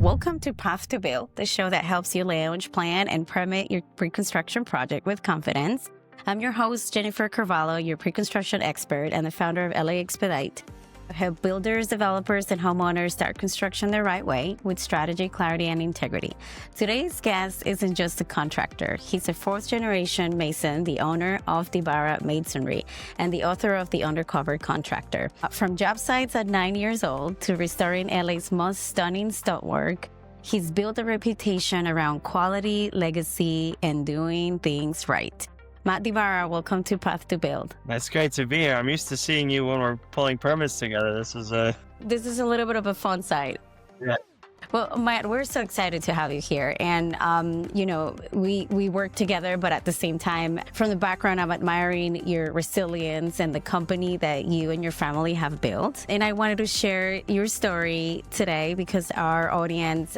Welcome to Path to Build, the show that helps you launch, plan, and permit your pre-construction project with confidence. I'm your host, Jennifer Carvalho, your pre-construction expert and the founder of LA Expedite. I help builders, developers, and homeowners start construction the right way with strategy, clarity, and integrity. Today's guest isn't just a contractor. He's a fourth-generation Mason, the owner of DiBara Masonry, and the author of the Undercover Contractor. From job sites at 9 years old to restoring LA's most stunning stonework, he's built a reputation around quality, legacy, and doing things right. Matt Dibara, welcome to Path to Build. It's great to be here. I'm used to seeing you when we're pulling permits together. This is a little bit of a fun side. Yeah. Well, Matt, we're so excited to have you here. And, we work together, but at the same time, from the background, I'm admiring your resilience and the company that you and your family have built. And I wanted to share your story today because our audience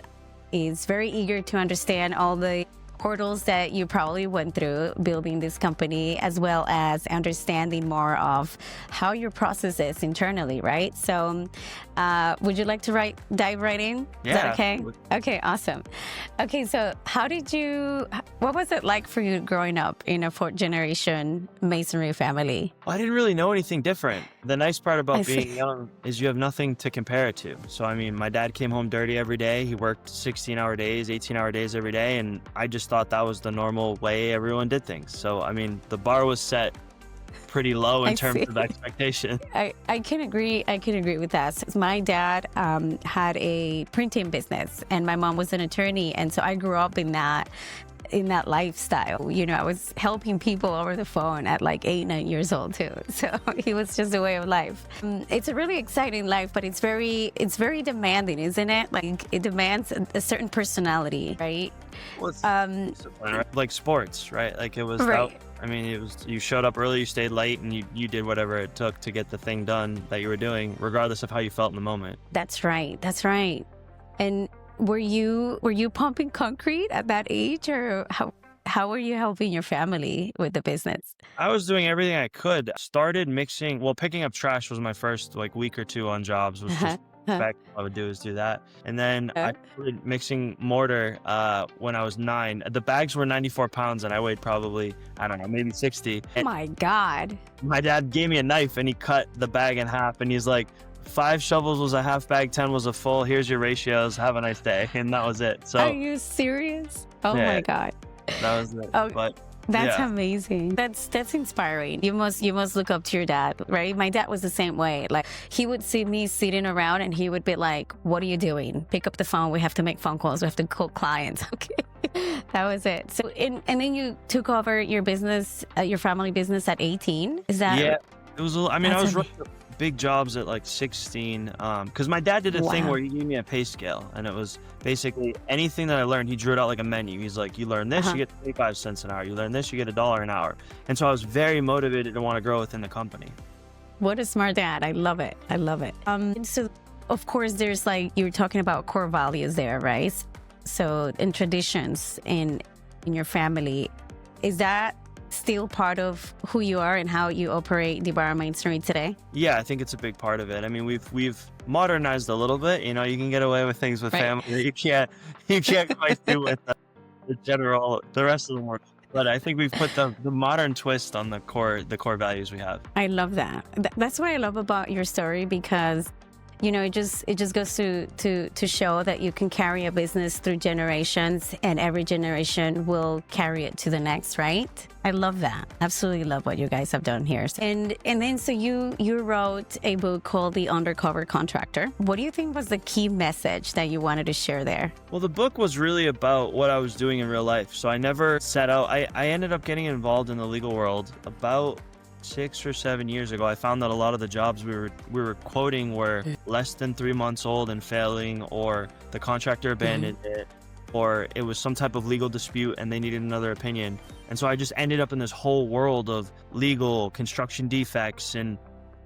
is very eager to understand all the hurdles that you probably went through building this company, as well as understanding more of how your process is internally, right? So would you like to dive right in? Yeah. Is that okay? Okay, awesome. Okay, so what was it like for you growing up in a fourth generation masonry family? I didn't really know anything different. The nice part about being young is you have nothing to compare it to. So, I mean, my dad came home dirty every day. He worked 16-hour days, 18-hour days every day, and I just thought that was the normal way everyone did things. So, I mean, the bar was set pretty low in terms of expectation. I can agree with that. My dad had a printing business and my mom was an attorney, and so I grew up in that lifestyle. You know, I was helping people over the phone at like 8, 9 years old too. So it was just a way of life. It's a really exciting life, but it's very demanding, isn't it? Like it demands a certain personality, right? Well, like sports, right? Like it was, right. It was, you showed up early, you stayed late, and you did whatever it took to get the thing done that you were doing, regardless of how you felt in the moment. That's right. And were you pumping concrete at that age, or how were you helping your family with the business? I was doing everything I could. Started mixing, picking up trash was my first week or two on jobs. Was just back what I would do is do that. And then I started mixing mortar when I was 9. The bags were 94 pounds and I weighed probably, I don't know, maybe 60. Oh my God. My dad gave me a knife and he cut the bag in half and he's like, 5 shovels was a half bag, 10 was a full. Here's your ratios. Have a nice day. And that was it. So, are you serious? Oh my God. That was it. Oh, but that's amazing. That's inspiring. You must look up to your dad, right? My dad was the same way. Like he would see me sitting around and he would be like, "What are you doing? Pick up the phone. We have to make phone calls. We have to call clients." Okay. That was it. So and then you took over your business, your family business at 18. Is that? Yeah. It was I was running big jobs at like 16 because my dad did a thing where he gave me a pay scale, and it was basically anything that I learned, he drew it out like a menu. He's like, you learn this, you get 25 cents an hour. You learn this, you get $1 an hour. And so I was very motivated to want to grow within the company. What a smart dad. I love it. So of course there's you're talking about core values there, right? So in traditions in your family, is that still part of who you are and how you operate DiBara Masonry today? Yeah, I think it's a big part of it. I mean, we've modernized a little bit. You know, you can get away with things with family that you can't quite do with the rest of the world. But I think we've put the modern twist on the core values we have. I love that. That's what I love about your story, because you know, it just goes to show that you can carry a business through generations, and every generation will carry it to the next, right? I love that. Absolutely love what you guys have done here. And then so you wrote a book called The Undercover Contractor. What do you think was the key message that you wanted to share there? Well, the book was really about what I was doing in real life. So I never set out. I ended up getting involved in the legal world about 6 or 7 years ago. I found that a lot of the jobs we were quoting were less than 3 months old and failing, or the contractor abandoned it, or it was some type of legal dispute and they needed another opinion. And so I just ended up in this whole world of legal construction defects, and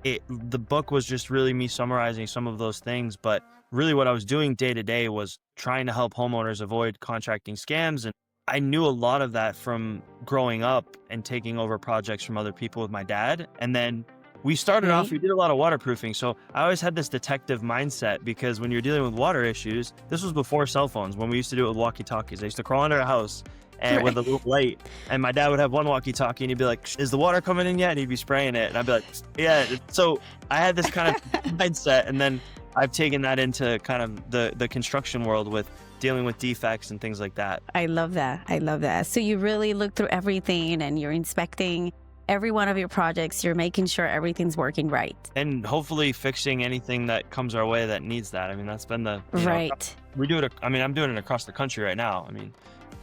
the book was just really me summarizing some of those things. But really what I was doing day to day was trying to help homeowners avoid contracting scams. And I knew a lot of that from growing up and taking over projects from other people with my dad. And then we started off, Right? we did a lot of waterproofing. So I always had this detective mindset because when you're dealing with water issues, this was before cell phones, when we used to do it with walkie-talkies. I used to crawl under a house and with Right. a little light, and my dad would have one walkie-talkie and he'd be like, is the water coming in yet? And he'd be spraying it. And I'd be like, yeah. So I had this kind of mindset. And then I've taken that into kind of the construction world with dealing with defects and things like that. I love that. I love that. So you really look through everything and you're inspecting every one of your projects. You're making sure everything's working right. And hopefully fixing anything that comes our way that needs that. I mean, that's been the, Right. we do it. I mean, I'm doing it across the country right now. I mean,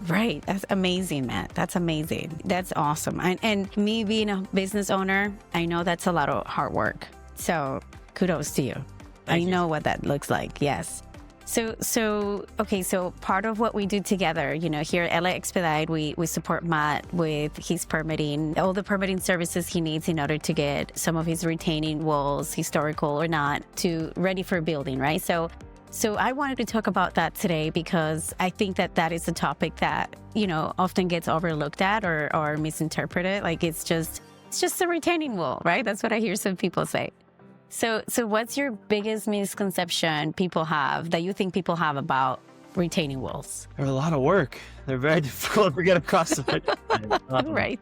Right. That's amazing, Matt. That's amazing. That's awesome. And me being a business owner, I know that's a lot of hard work. So kudos to you. Thank I you. know what that looks like. Yes. Okay, so part of what we do together, here at LA Expedite, we support Matt with his permitting, all the permitting services he needs in order to get some of his retaining walls, historical or not, to ready for building, right? So I wanted to talk about that today because I think that is a topic that, often gets overlooked at or misinterpreted. Like it's just a retaining wall, right? That's what I hear some people say. So what's your biggest misconception people have that you think people have about retaining walls? they're a lot of work. They're very difficult to get across the finish line. Right.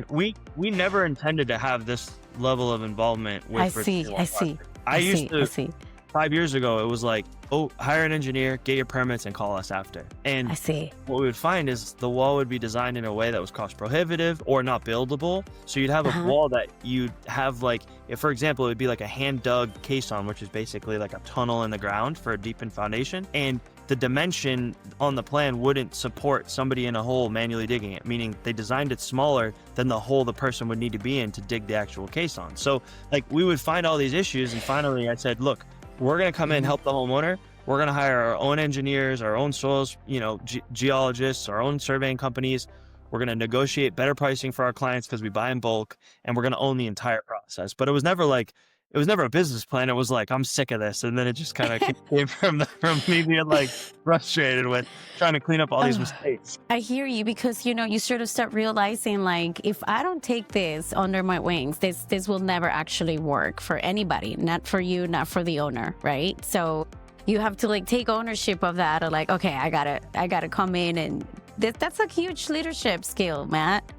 We never intended to have this level of involvement with I see. retaining wall projects. I I used to, see. 5 years ago, it was like, oh, hire an engineer, get your permits, and call us after. And I see. what we would find is the wall would be designed in a way that was cost prohibitive or not buildable. So you'd have a wall that you'd have like, if, for example, it would be like a hand dug caisson, which is basically like a tunnel in the ground for a deepened foundation. And the dimension on the plan wouldn't support somebody in a hole manually digging it, meaning they designed it smaller than the hole the person would need to be in to dig the actual caisson. So like we would find all these issues. And finally I said, look, we're going to come in, help the homeowner. We're going to hire our own engineers, our own soils, geologists, our own surveying companies. We're going to negotiate better pricing for our clients because we buy in bulk, and we're going to own the entire process. But it was never a business plan. It was like, I'm sick of this. And then it just kind of came from me being like frustrated with trying to clean up all these mistakes. I hear you because, you sort of start realizing like, if I don't take this under my wings, this will never actually work for anybody, not for you, not for the owner, right? So you have to like take ownership of that or like, okay, I gotta come in and that's a huge leadership skill, Matt.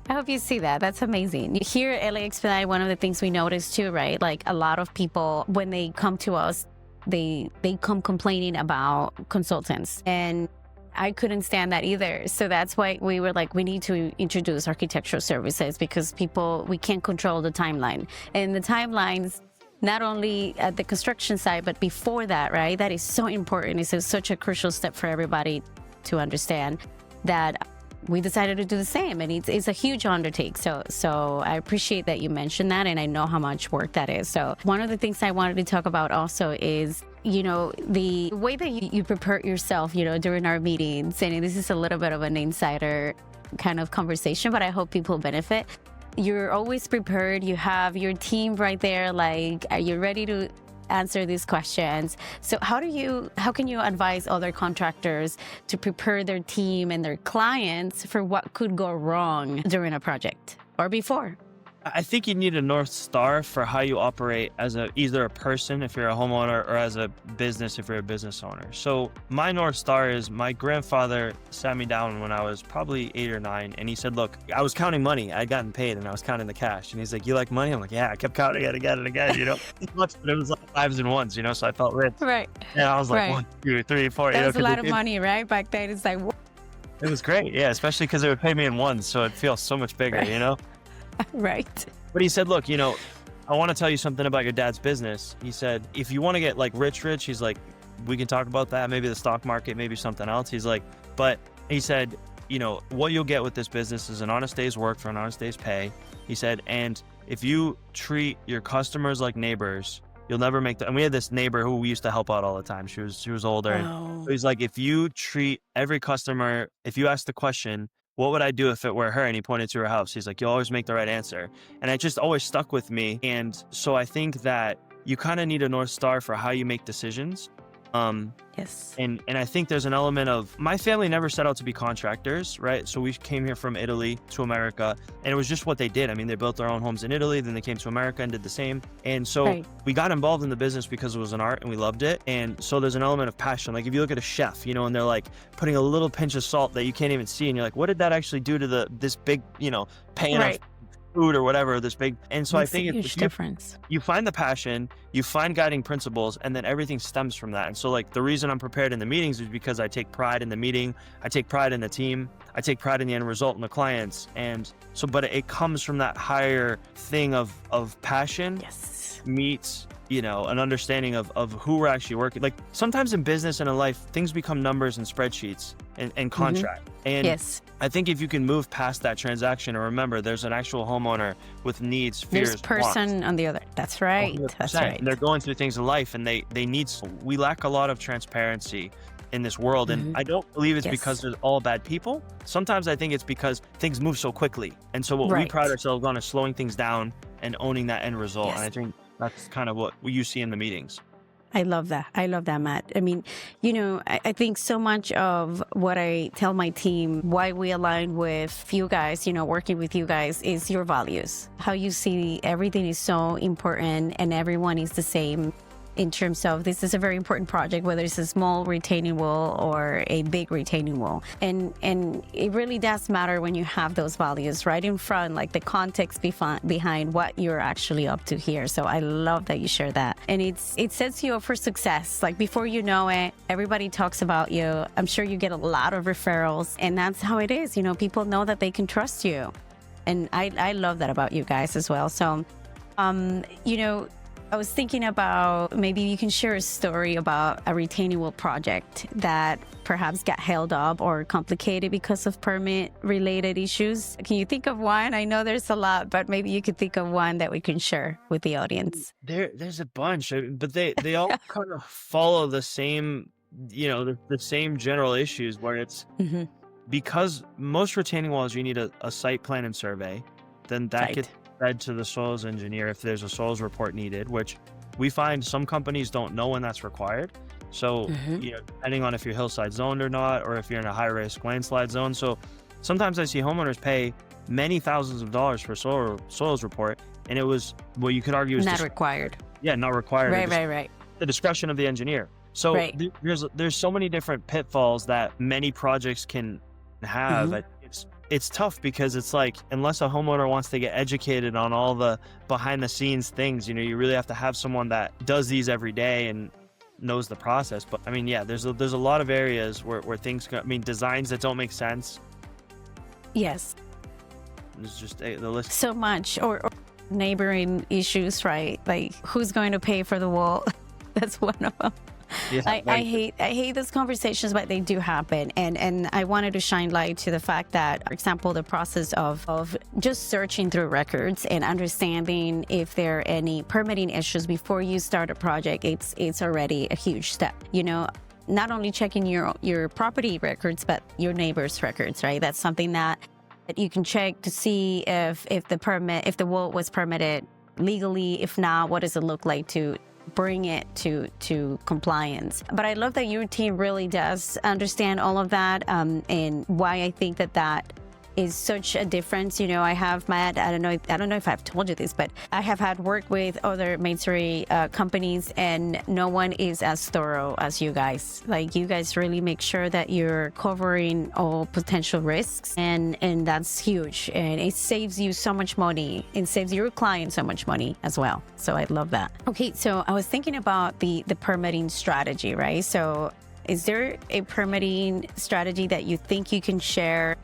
I hope you see that. That's amazing. Here at LA Expedite, one of the things we notice too, right? Like a lot of people, when they come to us, they come complaining about consultants. And I couldn't stand that either. So that's why we were like, we need to introduce architectural services because we can't control the timeline. And the timelines, not only at the construction side, but before that, right? That is so important. It's such a crucial step for everybody to understand that we decided to do the same, and it's a huge undertake. So I appreciate that you mentioned that, and I know how much work that is. So one of the things I wanted to talk about also is, the way that you prepare yourself, during our meetings, and this is a little bit of an insider kind of conversation, but I hope people benefit. You're always prepared. You have your team right there. Like, are you ready to answer these questions? So how can you advise other contractors to prepare their team and their clients for what could go wrong during a project or before? I think you need a North Star for how you operate as either a person if you're a homeowner or as a business if you're a business owner. So my North Star is my grandfather sat me down when I was probably 8 or 9 and he said, look, I was counting money. I'd gotten paid and I was counting the cash. And he's like, you like money? I'm like, yeah, I kept counting it again and again, But it was like fives and ones, so I felt rich. Right. And I was like, Right. 1, 2, 3, 4. That was a lot of money, right? Back then, it's like, It was great. Yeah, especially because they would pay me in ones. So it feels so much bigger, Right. But he said, look, I want to tell you something about your dad's business. He said, if you want to get like rich, he's like, we can talk about that. Maybe the stock market, maybe something else. He's like, but he said, what you'll get with this business is an honest day's work for an honest day's pay. He said, and if you treat your customers like neighbors, you'll never make and we had this neighbor who we used to help out all the time. She was older. And he's like, if you treat every customer, if you ask the question, what would I do if it were her? And he pointed to her house. He's like, you'll always make the right answer. And it just always stuck with me. And so I think that you kind of need a North Star for how you make decisions. Yes. And I think there's an element of, my family never set out to be contractors, right? So we came here from Italy to America, and it was just what they did. I mean, they built their own homes in Italy, then they came to America and did the same. And so Right. we got involved in the business because it was an art and we loved it. And so there's an element of passion. Like if you look at a chef, you know, and they're like putting a little pinch of salt that you can't even see, and you're like, what did that actually do to this big, you know, pan Right. of food or whatever, this big. And so Makes I think a it's huge difference. you find the passion, you find guiding principles, and then everything stems from that. And so like the reason I'm prepared in the meetings is because I take pride in the meeting, I take pride in the team, I take pride in the end result and the clients. And so, but it comes from that higher thing of passion Yes. meets, you know, an understanding of who we're actually working. Like sometimes in business and in life, things become numbers and spreadsheets and contract. And Yes. I think if you can move past that transaction and remember there's an actual homeowner with needs, fears, There's person wants. on the other. That's right. 100%. That's right. And they're going through things in life and they need, we lack a lot of transparency in this world. And I don't believe it's Yes. because they're all bad people. Sometimes I think it's because things move so quickly. And so what we Right. pride ourselves on is slowing things down and owning that end result. Yes. And I think that's kind of what you see in the meetings. I love that. I love that, Matt. I mean, you know, I think so much of what I tell my team, why we align with you guys, you know, working with you guys, is your values. How you see everything is so important and everyone is the same in terms of this is a very important project, whether it's a small retaining wall or a big retaining wall. And it really does matter when you have those values right in front, like the context behind what you're actually up to here. So I love that you share that. And it sets you up for success. Like before you know it, everybody talks about you. I'm sure you get a lot of referrals, and that's how it is. You know, people know that they can trust you. And I love that about you guys as well. So, you know, I was thinking about maybe you can share a story about a retaining wall project that perhaps got held up or complicated because of permit related issues. Can you think of one? I know there's a lot, but maybe you could think of one that we can share with the audience. There's a bunch, but they all kind of follow the same, you know, the same general issues where it's because most retaining walls, you need a site plan and survey, then that gets fed to the soils engineer if there's a soils report needed, which we find some companies don't know when that's required. So, you know, depending on if you're hillside zoned or not, or if you're in a high risk landslide zone. So sometimes I see homeowners pay many thousands of dollars for soils report. And it was, well, you could argue is not required. Yeah, not required. Right. The discretion of the engineer. So there's so many different pitfalls that many projects can have. It's tough because it's like, unless a homeowner wants to get educated on all the behind the scenes things, you know, you really have to have someone that does these every day and knows the process. But I mean, yeah, there's a lot of areas where things, designs that don't make sense. Yes. There's just the list. So much, or neighboring issues, right? Like who's going to pay for the wall? That's one of them. Yeah, I hate those conversations, but they do happen. And I wanted to shine light to the fact that, for example, the process of just searching through records and understanding if there are any permitting issues before you start a project, it's already a huge step. You know, not only checking your property records, but your neighbor's records, right? That's something that you can check to see if the wall was permitted legally. If not, what does it look like to bring it to compliance. But I love that your team really does understand all of that, and why I think that is such a difference. You know, I have Matt, I don't know if I've told you this, but I have had work with other masonry companies, and no one is as thorough as you guys. Like, you guys really make sure that you're covering all potential risks, and that's huge. And it saves you so much money, and saves your client so much money as well. So I love that. Okay, so I was thinking about the permitting strategy, right? So is there a permitting strategy that you think you can share?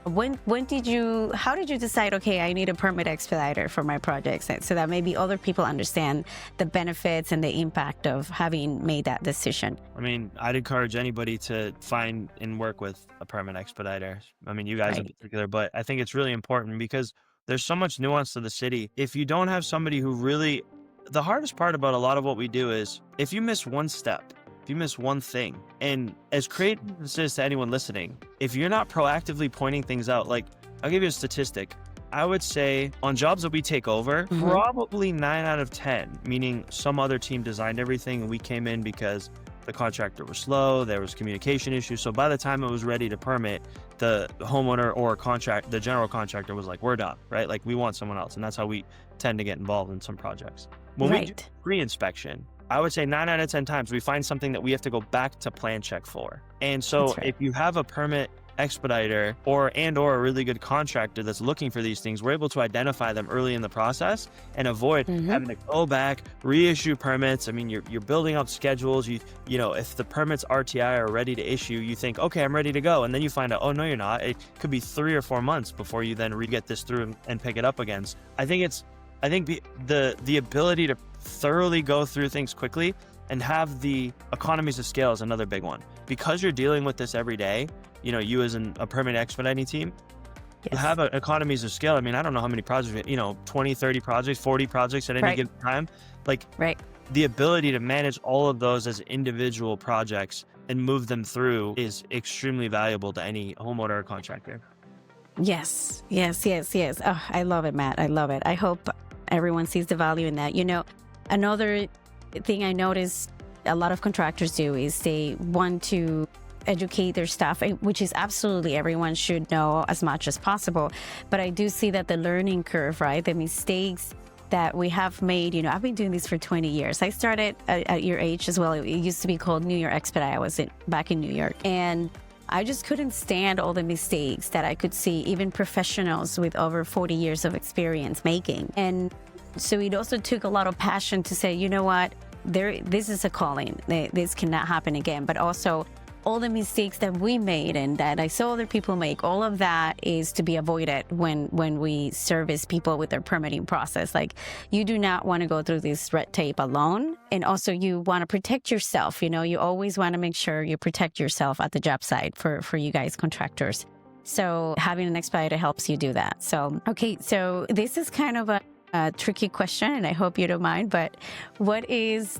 How did you decide, okay, I need a permit expediter for my projects, so that maybe other people understand the benefits and the impact of having made that decision? I mean, I'd encourage anybody to find and work with a permit expediter. I mean, you guys in particular, but I think it's really important because there's so much nuance to the city. If you don't have somebody who really, the hardest part about a lot of what we do is if you miss one step, if you miss one thing, and as creative as this is to anyone listening, if you're not proactively pointing things out, like I'll give you a statistic. I would say on jobs that we take over, probably 9 out of 10, meaning some other team designed everything and we came in because the contractor was slow, there was communication issues. So by the time it was ready to permit, the homeowner or the general contractor was like, we're done, right? Like, we want someone else. And that's how we tend to get involved in some projects. When we do pre-inspection, I would say 9 out of 10 times we find something that we have to go back to plan check for. And so if you have a permit expediter or a really good contractor that's looking for these things, we're able to identify them early in the process and avoid having to go back, reissue permits. I mean, you're building up schedules. You know, if the permits RTI are ready to issue, you think, okay, I'm ready to go. And then you find out, oh, no, you're not. It could be 3 or 4 months before you then get this through and pick it up again. I think the ability to thoroughly go through things quickly and have the economies of scale is another big one. Because you're dealing with this every day, you know, you as a permit expediting team, you have economies of scale. I mean, I don't know how many projects, 20, 30 projects, 40 projects at any given time. Like, the ability to manage all of those as individual projects and move them through is extremely valuable to any homeowner or contractor. Yes. Oh, I love it, Matt. I love it. I hope everyone sees the value in that. You know, another thing I noticed a lot of contractors do is they want to educate their staff, which is absolutely, everyone should know as much as possible. But I do see that the learning curve, right? The mistakes that we have made, you know, I've been doing this for 20 years. I started at your age as well. It used to be called New York Expedite. I was back in New York. And I just couldn't stand all the mistakes that I could see even professionals with over 40 years of experience making. And so it also took a lot of passion to say, you know what, this is a calling. This cannot happen again. But also, all the mistakes that we made and that I saw other people make, all of that is to be avoided when we service people with their permitting process. Like, you do not want to go through this red tape alone. And also, you want to protect yourself. You know, you always want to make sure you protect yourself at the job site for you guys contractors. So having an expediter helps you do that. So, okay, so this is kind of a tricky question, and I hope you don't mind, but what is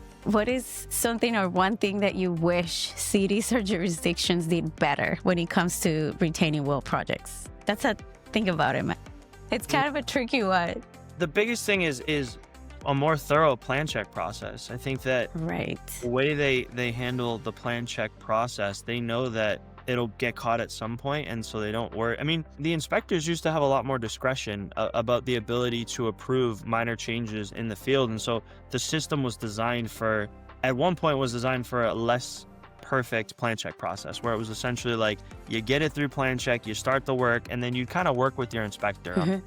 something or one thing that you wish cities or jurisdictions did better when it comes to retaining wall projects? That's a think about it, man. It's kind of a tricky one. The biggest thing is a more thorough plan check process. I think that the way they handle the plan check process, they know that it'll get caught at some point, and so they don't worry. I mean, the inspectors used to have a lot more discretion about the ability to approve minor changes in the field, and so the system was designed for a less perfect plan check process, where it was essentially like, you get it through plan check, you start the work, and then you kind of work with your inspector.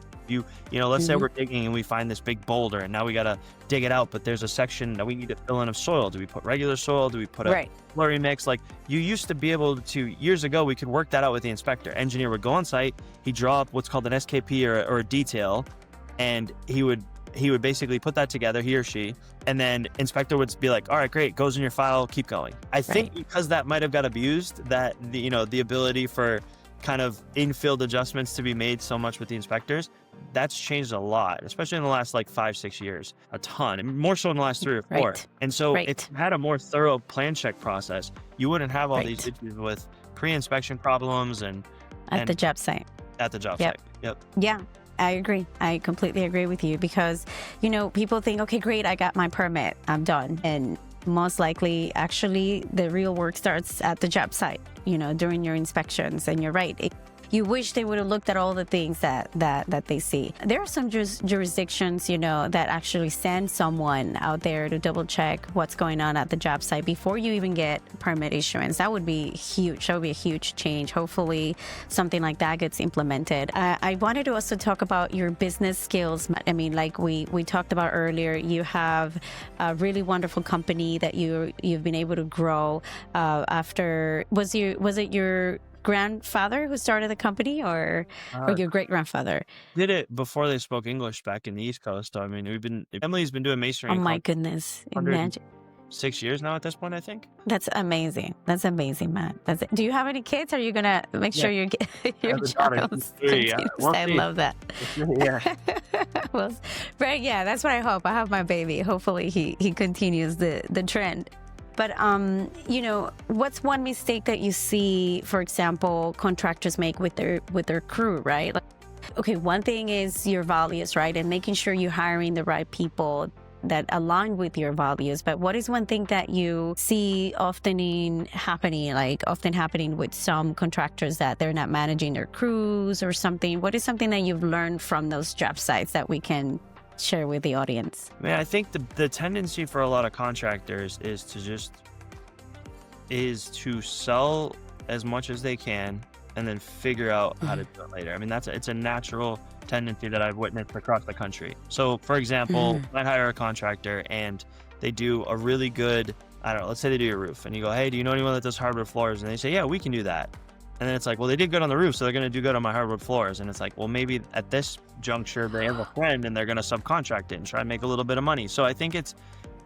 Let's say we're digging and we find this big boulder, and now we got to dig it out, but there's a section that we need to fill in of soil. Do we put regular soil? Do we put a slurry mix? Like, you used to be able to, years ago, we could work that out with the inspector. Engineer would go on site, he'd draw up what's called an SKP or a detail, and he would basically put that together, he or she, and then inspector would be like, all right, great, goes in your file, keep going. I think because that might have got abused, that the ability for kind of in-field adjustments to be made so much with the inspectors, that's changed a lot, especially in the last 5-6 years, a ton, and more so in the last 3 or 4. And so if you had a more thorough plan check process, you wouldn't have all these issues with pre-inspection problems and at the job site. At the job site. Yep. Yeah. I agree. I completely agree with you because, people think, okay, great, I got my permit, I'm done. And most likely, actually, the real work starts at the job site, during your inspections. And you're right. You wish they would have looked at all the things that they see. There are some jurisdictions, that actually send someone out there to double check what's going on at the job site before you even get permit issuance. That would be huge. That would be a huge change. Hopefully something like that gets implemented. I wanted to also talk about your business skills. I mean, like we talked about earlier, you have a really wonderful company that you've been able to grow after. Was it your grandfather who started the company or your great grandfather? Did it before they spoke English back in the East Coast. I mean, Emily's been doing masonry. Oh my goodness. Imagine. 6 years now at this point, I think. That's amazing. That's amazing, Matt. Do you have any kids? Are you going to make sure your child continues? I love that. Well, that's what I hope. I have my baby. Hopefully he continues the trend. But, what's one mistake that you see, for example, contractors make with their crew, right? Like, okay, one thing is your values, right? And making sure you're hiring the right people that align with your values. But what is one thing that you see often happening with some contractors, that they're not managing their crews or something? What is something that you've learned from those job sites that we can share with the audience? Man, I think the tendency for a lot of contractors is to sell as much as they can and then figure out how to do it later. I mean, it's a natural tendency that I've witnessed across the country. So for example, I hire a contractor and they do a really good, I don't know, let's say they do your roof, and you go, hey, do you know anyone that does hardwood floors? And they say, yeah, we can do that. And then it's like, well, they did good on the roof, so they're going to do good on my hardwood floors. And it's like, well, maybe at this juncture, they have a friend and they're going to subcontract it and try and make a little bit of money. So I think it's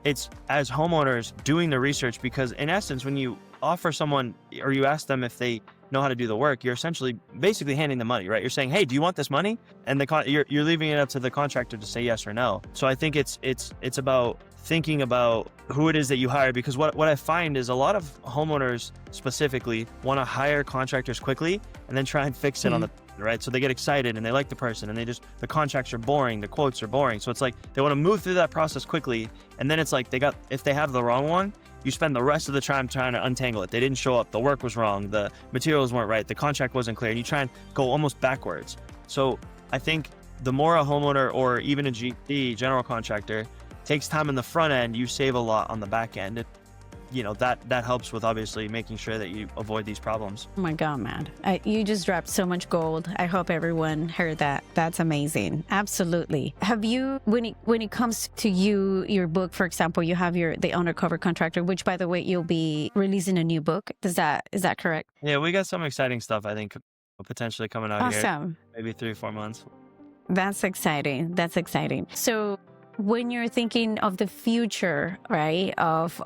as homeowners doing the research, because in essence, when you offer someone or you ask them if they know how to do the work, you're essentially basically handing them money, right? You're saying, hey, do you want this money? And you're leaving it up to the contractor to say yes or no. So I think it's about thinking about who it is that you hire, because what I find is a lot of homeowners specifically want to hire contractors quickly and then try and fix it on the right. So they get excited and they like the person, and the contracts are boring, the quotes are boring. So it's like they want to move through that process quickly, and then it's like if they have the wrong one, you spend the rest of the time trying to untangle it. They didn't show up, the work was wrong, the materials weren't right, the contract wasn't clear, and you try and go almost backwards. So I think the more a homeowner or even a GC, general contractor, takes time in the front end, you save a lot on the back end. That helps with obviously making sure that you avoid these problems. Oh my God, Matt. You just dropped so much gold. I hope everyone heard that. That's amazing. Absolutely. Have you, when it comes to your book, for example, you have the Undercover Contractor, which, by the way, you'll be releasing a new book. Is that correct? Yeah, we got some exciting stuff, I think, potentially coming out Awesome. Here. Maybe 3 or 4 months. That's exciting. So when you're thinking of the future, right, of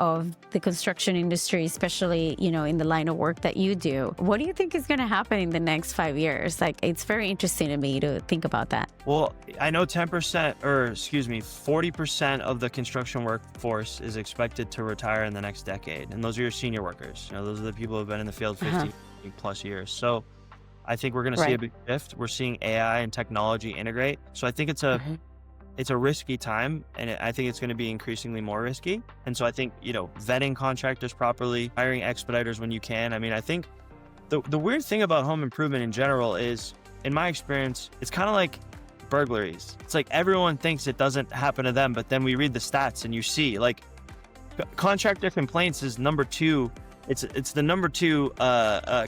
the construction industry, especially, in the line of work that you do, what do you think is going to happen in the next 5 years? Like, it's very interesting to me to think about that. Well, I know 40% of the construction workforce is expected to retire in the next decade. And those are your senior workers. Those are the people who have been in the field 50 plus years. So I think we're going to see a big shift. We're seeing AI and technology integrate. So I think it's a risky time, and I think it's going to be increasingly more risky. And so I think, vetting contractors properly, hiring expediters when you can. I mean, I think the weird thing about home improvement in general is, in my experience, it's kind of like burglaries. It's like everyone thinks it doesn't happen to them, but then we read the stats and you see, like, contractor complaints is number 2. It's the number 2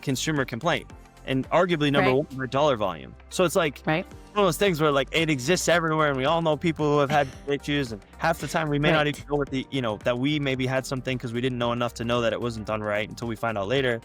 consumer complaint, and arguably number 1 for dollar volume. So it's like, one of those things where, like, it exists everywhere, and we all know people who have had issues, and half the time we may not even know what that we maybe had something because we didn't know enough to know that it wasn't done right until we find out later.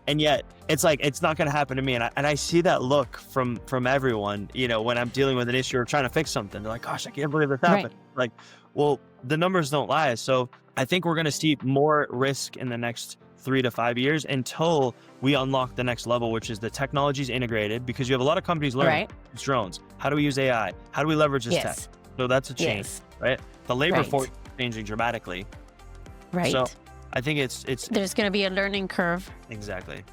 And yet it's like, it's not going to happen to me. And I see that look from everyone, when I'm dealing with an issue or trying to fix something. They're like, gosh, I can't believe this happened. Like, well, the numbers don't lie. So I think we're going to see more risk in the next 3 to 5 years until we unlock the next level, which is the technology's integrated, because you have a lot of companies learning drones. How do we use AI? How do we leverage this tech? So that's a change, right? The labor force is changing dramatically. So I think it's there's going to be a learning curve. Exactly.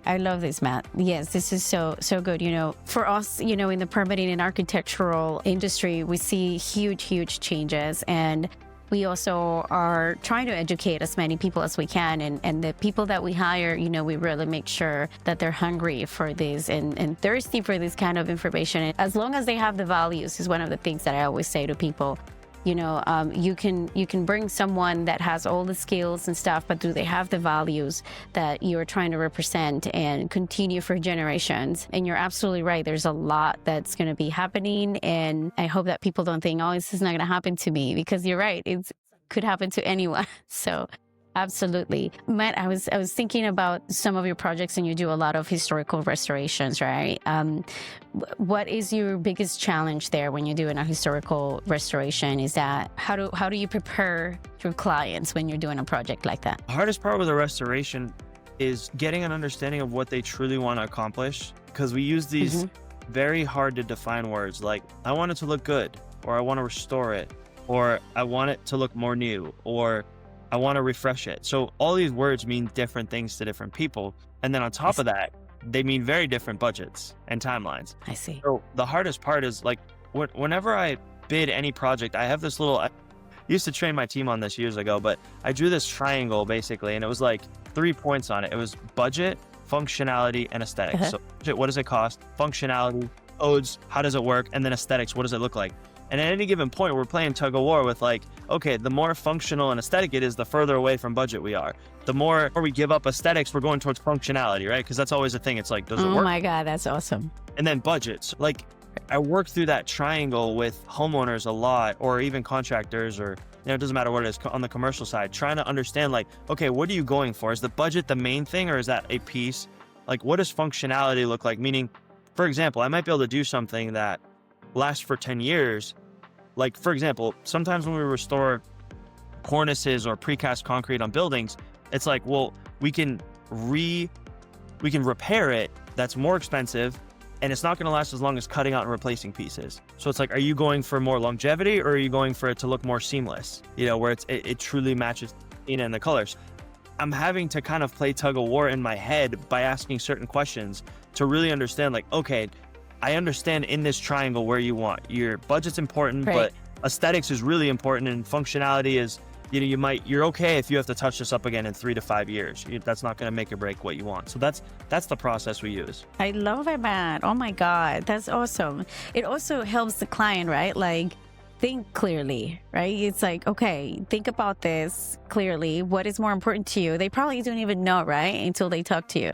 I love this, Matt. Yes, this is so good. For us, in the permitting and architectural industry, we see huge changes, and we also are trying to educate as many people as we can. And the people that we hire, we really make sure that they're hungry for this and thirsty for this kind of information. And as long as they have the values, is one of the things that I always say to people. You can bring someone that has all the skills and stuff, but do they have the values that you're trying to represent and continue for generations? And you're absolutely right. There's a lot that's going to be happening. And I hope that people don't think, oh, this is not going to happen to me, because you're right. It could happen to anyone. So absolutely. Matt, I was thinking about some of your projects, and you do a lot of historical restorations, right? What is your biggest challenge there when you're doing a historical restoration? Is that how do you prepare your clients when you're doing a project like that? The hardest part with a restoration is getting an understanding of what they truly want to accomplish, because we use these very hard to define words like, I want it to look good, or I want to restore it, or I want it to look more new, or I want to refresh it. So all these words mean different things to different people. And then on top of that, they mean very different budgets and timelines. I see. So the hardest part is, like, whenever I bid any project, I have this little, I used to train my team on this years ago, but I drew this triangle basically, and it was like 3 points on it. It was budget, functionality, and aesthetics. So budget, what does it cost? Functionality, codes, how does it work? And then aesthetics, what does it look like? And at any given point, we're playing tug of war with like, okay, the more functional and aesthetic it is, the further away from budget we are. The more we give up aesthetics, we're going towards functionality, right? Because that's always the thing. It's like, does it work? Oh my God, that's awesome. And then budgets. Like, I work through that triangle with homeowners a lot, or even contractors, or, it doesn't matter what it is on the commercial side, trying to understand like, okay, what are you going for? Is the budget the main thing, or is that a piece? Like, what does functionality look like? Meaning, for example, I might be able to do something that lasts for 10 years. Like, for example, sometimes when we restore cornices or precast concrete on buildings, it's like, well, we can repair it. That's more expensive, and it's not going to last as long as cutting out and replacing pieces. So it's like, are you going for more longevity, or are you going for it to look more seamless? Where it truly matches in the colors. I'm having to kind of play tug of war in my head by asking certain questions to really understand, like, okay, I understand in this triangle where you want your budget's important, right, but aesthetics is really important, and functionality is, you're okay if you have to touch this up again in 3 to 5 years. That's not going to make or break what you want. So that's the process we use. I love it, Matt. Oh my God, that's awesome. It also helps the client, right? Like, think clearly, right? It's like, okay, think about this clearly. What is more important to you? They probably don't even know, right? Until they talk to you.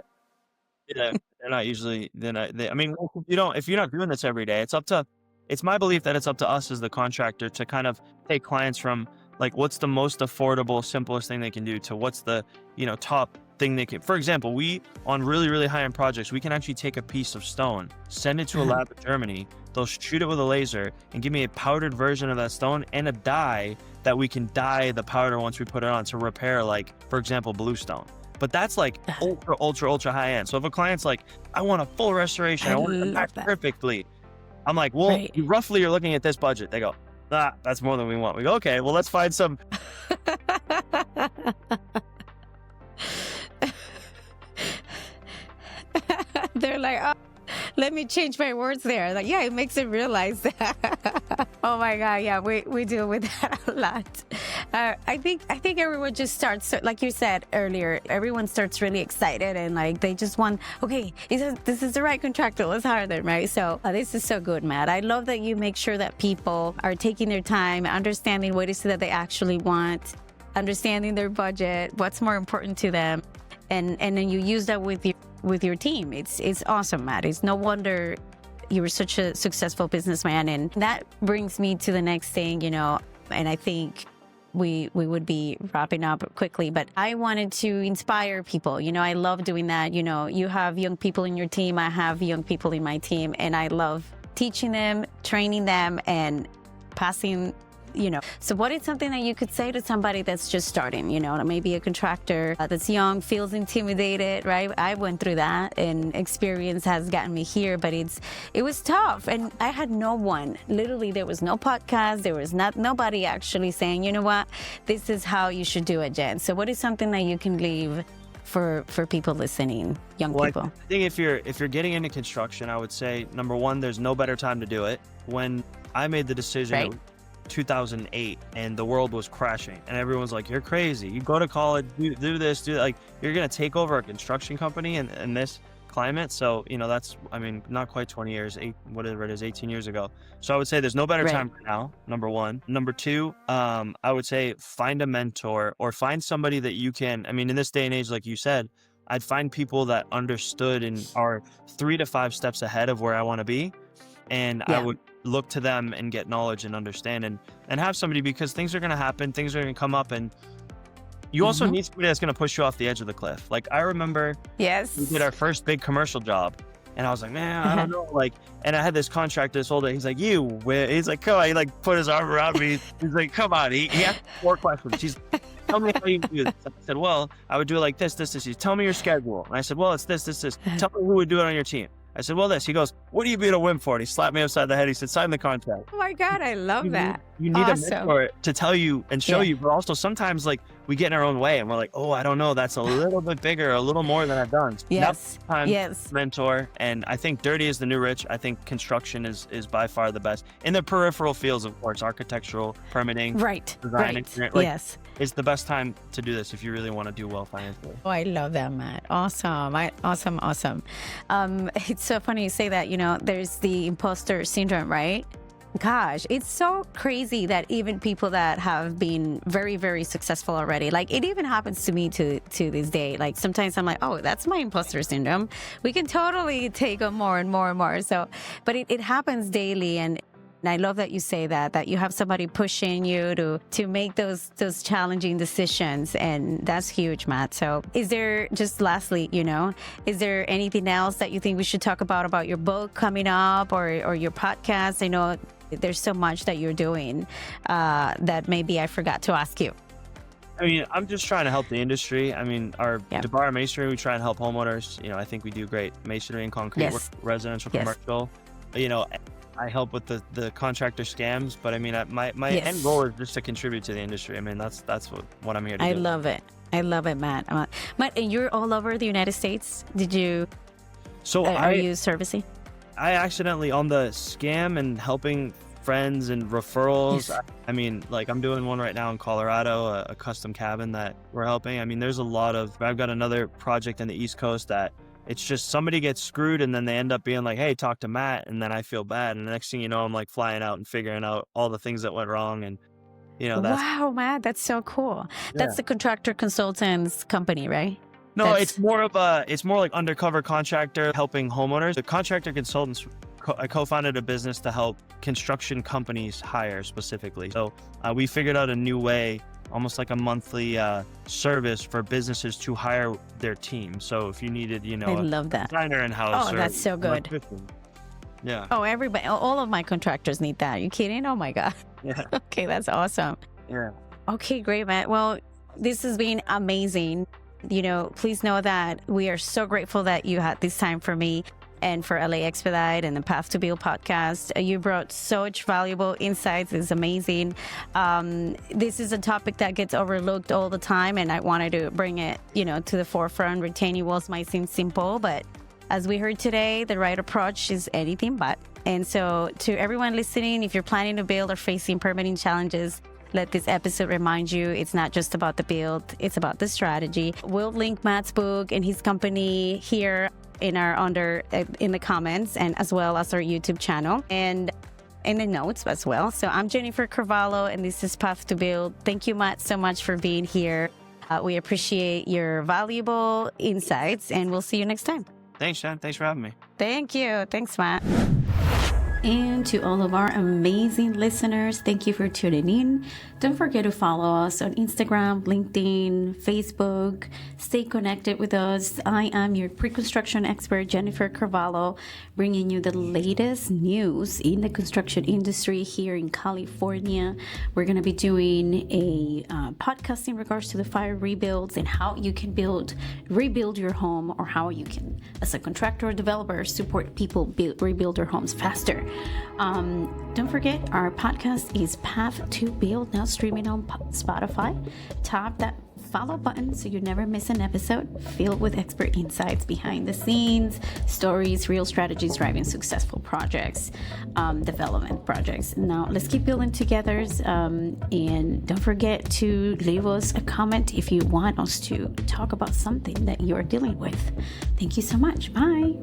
Yeah, they're not usually. I mean, if you're not doing this every day, it's my belief that it's up to us as the contractor to kind of take clients from like, what's the most affordable, simplest thing they can do to what's the, top thing they can. For example, on really, really high-end projects, we can actually take a piece of stone, send it to a lab in Germany. They'll shoot it with a laser and give me a powdered version of that stone and a dye that we can dye the powder once we put it on to repair, like, for example, bluestone. But that's like ultra high end. So if a client's like, I want a full restoration, I want it back perfectly, I'm like, well, right, roughly you're looking at this budget. They go, that's more than we want. We go, okay, well, let's find some. They're like, oh, let me change my words there. Like, yeah, it makes them realize that. Oh my God, yeah, we deal with that a lot. I think everyone just starts, like you said earlier, everyone starts really excited and like they just want, okay, this is the right contractor, let's hire them, right? So this is so good, Matt. I love that you make sure that people are taking their time, understanding what it is that they actually want, understanding their budget, what's more important to them, and then you use that with your team. It's awesome, Matt. It's no wonder you were such a successful businessman. And that brings me to the next thing, and I think we would be wrapping up quickly, but I wanted to inspire people. I love doing that. You have young people in your team. I have young people in my team, and I love teaching them, training them, and passing. So what is something that you could say to somebody that's just starting, maybe a contractor that's young, feels intimidated, right? I went through that, and experience has gotten me here, but it was tough. And I had no one, literally, there was no podcast. There was nobody actually saying, you know what, this is how you should do it, Jen. So what is something that you can leave for people listening, young people? I think if you're getting into construction, I would say, number one, there's no better time to do it. When I made the decision, right, 2008, and the world was crashing, and everyone's like, you're crazy, you go to college, do this, do that. Like, you're gonna take over a construction company in this climate. So that's, not quite 20 years, whatever it is, 18 years ago. So I would say there's no better time right now, number one. Number two, I would say find a mentor, or find somebody that you can, in this day and age, like you said, I'd find people that understood and are 3 to 5 steps ahead of where I want to be, and I would look to them and get knowledge and understand, and have somebody, because things are going to happen, things are going to come up, and you also need somebody that's going to push you off the edge of the cliff. Like, I remember we did our first big commercial job, and I was like, man, I don't know, like, and I had this contractor, this older, he's like, he's like, come on, he like put his arm around me, he's like, come on, he asked 4 questions. He's tell me how you do this. I said, well, I would do it like this. Tell me your schedule. And I said, well, it's this. Tell me who would do it on your team. I said, well, this. He goes, what are you being a wimp for? And he slapped me upside the head. He said, sign the contract. Oh my God, I love that. You need a mentor to tell you and show you, but also sometimes like we get in our own way and we're like, oh, I don't know. That's a little bit bigger, a little more than I've done. Yes. Mentor. And I think dirty is the new rich. I think construction is by far the best in the peripheral fields, of course, architectural, permitting, design, engineering. Like, yes. It's the best time to do this if you really want to do well financially. Oh, I love that, Matt. Awesome. Awesome. It's so funny you say that, there's the imposter syndrome, right? Gosh, it's so crazy that even people that have been very, very successful already, like it even happens to me to this day. Like sometimes I'm like, oh, that's my imposter syndrome. We can totally take on more and more and more. So, but it happens daily. And I love that you say that you have somebody pushing you to make those challenging decisions. And that's huge, Matt. So is there, just lastly, is there anything else that you think we should talk about your book coming up or your podcast? I know there's so much that you're doing that maybe I forgot to ask you. I mean, I'm just trying to help the industry. I mean, our DiBara Masonry, we try and help homeowners. I think we do great masonry and concrete work, residential, commercial. I help with the contractor scams, but I mean, my end goal is just to contribute to the industry. I mean, that's what I'm here to do. I love it, Matt. Matt, and you're all over the United States. Did you? So are you servicing? I accidentally, on the scam and helping friends and referrals. Yes. I mean, like I'm doing one right now in Colorado, a custom cabin that we're helping. I mean, there's a lot of. I've got another project in the East Coast that. It's just somebody gets screwed and then they end up being like, hey, talk to Matt. And then I feel bad. And the next thing you know, I'm like flying out and figuring out all the things that went wrong. And, that's. Wow, Matt, that's so cool. Yeah. That's the contractor consultants company, right? No, it's more like Undercover Contractor helping homeowners. The contractor consultants, I co-founded a business to help construction companies hire specifically. So we figured out a new way, almost like a monthly service for businesses to hire their team. So if you needed, I love that. Designer in-house. Oh, that's so good. Yeah. Oh, everybody, all of my contractors need that. Are you kidding? Oh my God. Yeah. Okay, that's awesome. Yeah. Okay, great, Matt. Well, this has been amazing. Please know that we are so grateful that you had this time for me and for LA Expedite and the Path to Build podcast. You brought such valuable insights. It's amazing. This is a topic that gets overlooked all the time, and I wanted to bring it, to the forefront. Retaining walls might seem simple, but as we heard today, the right approach is anything but. And so to everyone listening, if you're planning to build or facing permitting challenges, let this episode remind you it's not just about the build, it's about the strategy. We'll link Matt's book and his company here in the comments, and as well as our YouTube channel and in the notes as well. So I'm Jennifer Carvalho, and this is Path to Build. Thank you, Matt, so much for being here. We appreciate your valuable insights, and we'll see you next time. Thanks, Jen. Thanks for having me. Thank you. Thanks, Matt. And to all of our amazing listeners, thank you for tuning in. Don't forget to follow us on Instagram, LinkedIn, Facebook. Stay connected with us. I am your pre-construction expert, Jennifer Carvalho, bringing you the latest news in the construction industry here in California. We're going to be doing a podcast in regards to the fire rebuilds and how you can rebuild your home, or how you can, as a contractor or developer, support people rebuild their homes faster. Don't forget, our podcast is Path to Build, now streaming on Spotify. Tap that follow button so you never miss an episode filled with expert insights behind the scenes, stories, real strategies driving successful projects, development projects. Now, let's keep building together. And don't forget to leave us a comment if you want us to talk about something that you're dealing with. Thank you so much. Bye.